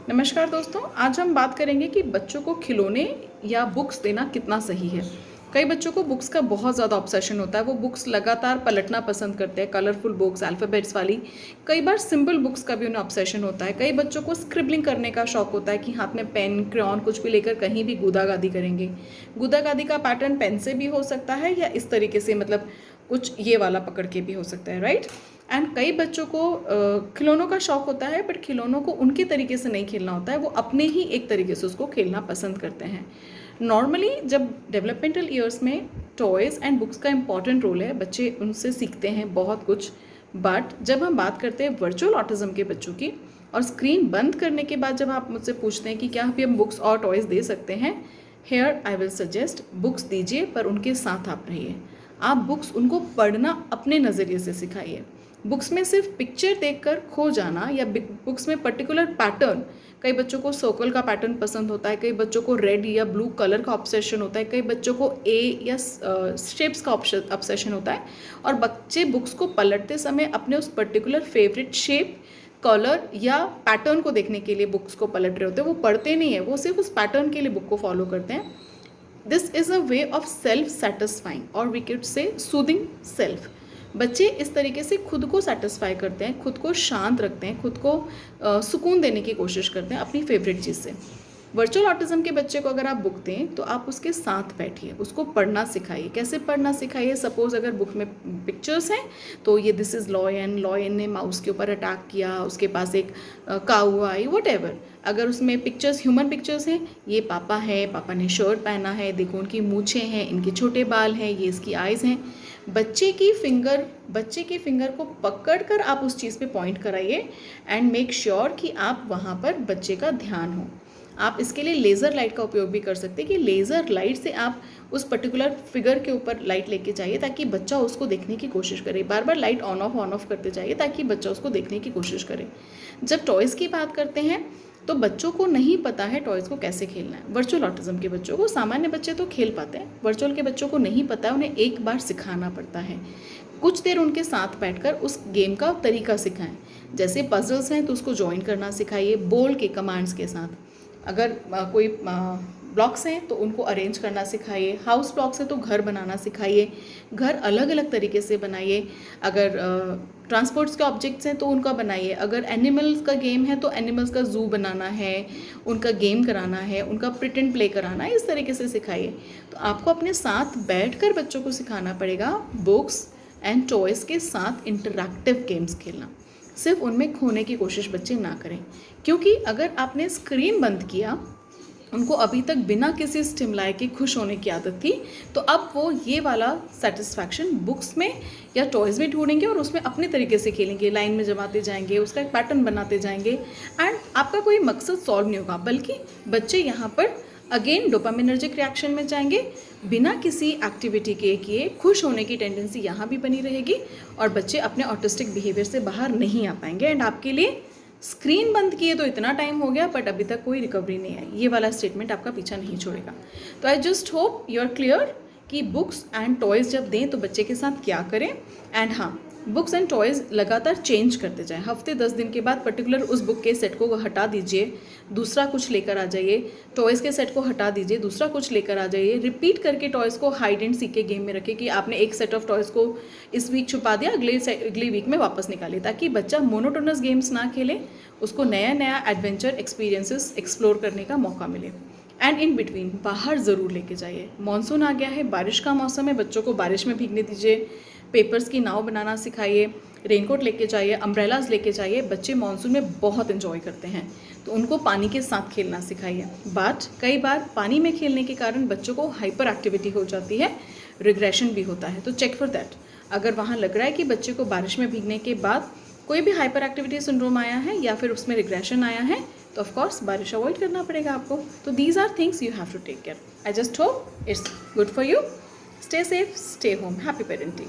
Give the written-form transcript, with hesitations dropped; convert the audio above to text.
नमस्कार दोस्तों, आज हम बात करेंगे कि बच्चों को खिलौने या बुक्स देना कितना सही है। कई बच्चों को बुक्स का बहुत ज़्यादा ऑब्सेशन होता है। वो बुक्स लगातार पलटना पसंद करते हैं, कलरफुल बुक्स, अल्फ़ाबेट्स वाली। कई बार सिंपल बुक्स का भी उन्हें ऑब्सेशन होता है। कई बच्चों को स्क्रिबलिंग करने का शौक होता है कि हाथ में पेन, क्रेयॉन कुछ भी लेकर कहीं भी गूदा-गादी करेंगे। गूदा-गादी का पैटर्न पेन से भी हो सकता है या इस तरीके से, मतलब कुछ ये वाला पकड़ के भी हो सकता है, राइट। एंड कई बच्चों को खिलौनों का शौक होता है, बट खिलौनों को उनके तरीके से नहीं खेलना होता है। वो अपने ही एक तरीके से उसको खेलना पसंद करते हैं। नॉर्मली जब डेवलपमेंटल ईयर्स में टॉयज़ एंड बुक्स का इंपॉर्टेंट रोल है, बच्चे उनसे सीखते हैं बहुत कुछ। बट जब हम बात करते हैं वर्चुअल ऑटिज्म के बच्चों की, और स्क्रीन बंद करने के बाद जब आप मुझसे पूछते हैं कि क्या भी हम बुक्स और टॉयज़ दे सकते हैं, here I will suggest books दीजिए, पर उनके साथ आप रहिए। आप बुक्स उनको पढ़ना अपने नज़रिए से सिखाइए। बुक्स में सिर्फ पिक्चर देखकर खो जाना या बुक्स में पर्टिकुलर पैटर्न, कई बच्चों को सर्कल का पैटर्न पसंद होता है, कई बच्चों को रेड या ब्लू कलर का ऑब्सेशन होता है, कई बच्चों को ए या शेप्स का ऑब्सेशन होता है। और बच्चे बुक्स को पलटते समय अपने उस पर्टिकुलर फेवरेट शेप, कलर या पैटर्न को देखने के लिए बुक्स को पलट रहे होते हैं। वो पढ़ते नहीं है, वो सिर्फ उस पैटर्न के लिए बुक को फॉलो करते हैं। This is a way of self satisfying, और we can say soothing self. बच्चे इस तरीके से खुद को सेटिस्फाई करते हैं, खुद को शांत रखते हैं, खुद को सुकून देने की कोशिश करते हैं अपनी फेवरेट चीज़ से। वर्चुअल ऑटिज्म के बच्चे को अगर आप बुक दें तो आप उसके साथ बैठिए, उसको पढ़ना सिखाइए। कैसे पढ़ना सिखाइए? सपोज अगर बुक में पिक्चर्स हैं तो ये दिस इज़ लॉयन, लॉयन ने माउस के ऊपर अटैक किया, उसके पास एक काऊ आई, वट। अगर उसमें पिक्चर्स, ह्यूमन पिक्चर्स हैं, ये पापा है, पापा ने शर्ट पहना है, देखो उनकी मूछें हैं, इनके छोटे बाल हैं, ये इसकी आइज़ हैं। बच्चे के फिंगर को पकड़कर आप उस चीज़ पे पॉइंट कराइए एंड मेक श्योर कि आप वहाँ पर बच्चे का ध्यान हो। आप इसके लिए लेज़र लाइट का उपयोग भी कर सकते हैं कि लेज़र लाइट से आप उस पर्टिकुलर फिगर के ऊपर लाइट लेके जाइए ताकि बच्चा उसको देखने की कोशिश करे। बार बार लाइट ऑन ऑफ करते जाइए ताकि बच्चा उसको देखने की कोशिश करे। जब टॉयज़ की बात करते हैं तो बच्चों को नहीं पता है टॉयज़ को कैसे खेलना है। वर्चुअल ऑटिज्म के बच्चों को, सामान्य बच्चे तो खेल पाते हैं, वर्चुअल के बच्चों को नहीं पता है, उन्हें एक बार सिखाना पड़ता है। कुछ देर उनके साथ बैठकर उस गेम का तरीका सिखाएं। जैसे पजल्स हैं तो उसको ज्वाइन करना सिखाइए बोल के, कमांड्स के साथ। अगर कोई ब्लॉक्स हैं तो उनको अरेंज करना सिखाइए। हाउस ब्लॉक्स है तो घर बनाना सिखाइए। घर अलग अलग तरीके से बनाइए। अगर ट्रांसपोर्ट्स के ऑब्जेक्ट्स हैं तो उनका बनाइए। अगर एनिमल्स का गेम है तो एनिमल्स का ज़ू बनाना है, उनका गेम कराना है, उनका प्रिटेंड प्ले कराना है, इस तरीके से सिखाइए। तो आपको अपने साथ बैठकर बच्चों को सिखाना पड़ेगा बुक्स एंड टॉयज़ के साथ इंटरैक्टिव गेम्स खेलना। सिर्फ उनमें खोने की कोशिश बच्चे ना करें, क्योंकि अगर आपने स्क्रीन बंद किया, उनको अभी तक बिना किसी स्टिमुलाई के खुश होने की आदत थी, तो अब वो ये वाला सेटिस्फैक्शन बुक्स में या टॉयज़ में ढूंढेंगे और उसमें अपने तरीके से खेलेंगे, लाइन में जमाते जाएंगे, उसका एक पैटर्न बनाते जाएंगे। एंड आपका कोई मकसद सॉल्व नहीं होगा, बल्कि बच्चे यहाँ पर अगेन डोपामिनर्जिक रिएक्शन में जाएंगे। बिना किसी एक्टिविटी के किए खुश होने की टेंडेंसी यहाँ भी बनी रहेगी और बच्चे अपने ऑटिस्टिक बिहेवियर से बाहर नहीं आ पाएंगे। एंड आपके लिए स्क्रीन बंद किए तो इतना टाइम हो गया, बट अभी तक कोई रिकवरी नहीं आई, ये वाला स्टेटमेंट आपका पीछा नहीं छोड़ेगा। तो I just hope you are clear कि बुक्स एंड टॉयज़ जब दें तो बच्चे के साथ क्या करें। एंड हाँ, बुक्स एंड टॉयज़ लगातार चेंज करते जाएं। हफ्ते 10 दिन के बाद पर्टिकुलर उस बुक के सेट को हटा दीजिए, दूसरा कुछ लेकर आ जाइए। टॉयज़ के सेट को हटा दीजिए, दूसरा कुछ लेकर आ जाइए। रिपीट करके टॉयज़ को हाइड एंड सीक के गेम में रखें कि आपने एक सेट ऑफ टॉयज़ को इस वीक छुपा दिया, अगले वीक में वापस निकालिए, ताकि बच्चा मोनोटोनस गेम्स ना खेले, उसको नया नया एडवेंचर एक्सपीरियंसेस एक्सप्लोर करने का मौका मिले। एंड इन बिटवीन बाहर ज़रूर लेके जाइए। मानसून आ गया है, बारिश का मौसम है, बच्चों को बारिश में भीगने दीजिए। पेपर्स की नाव बनाना सिखाइए, रेनकोट लेके जाइए, अम्ब्रेलाज लेके जाइए। बच्चे मानसून में बहुत एंजॉय करते हैं, तो उनको पानी के साथ खेलना सिखाइए। बट कई बार पानी में खेलने के कारण बच्चों को हाइपर एक्टिविटी हो जाती है, रिग्रेशन भी होता है, तो चेक फॉर दैट। अगर वहाँ लग रहा है कि बच्चे को बारिश में भीगने के बाद कोई भी हाइपर एक्टिविटी सिंड्रोम आया है या फिर उसमें रिग्रेशन आया है, तो ऑफ कोर्स बारिश अवॉइड करना पड़ेगा आपको। तो these are things you have to take care. I just hope it's good for you. Stay safe, stay home, happy parenting.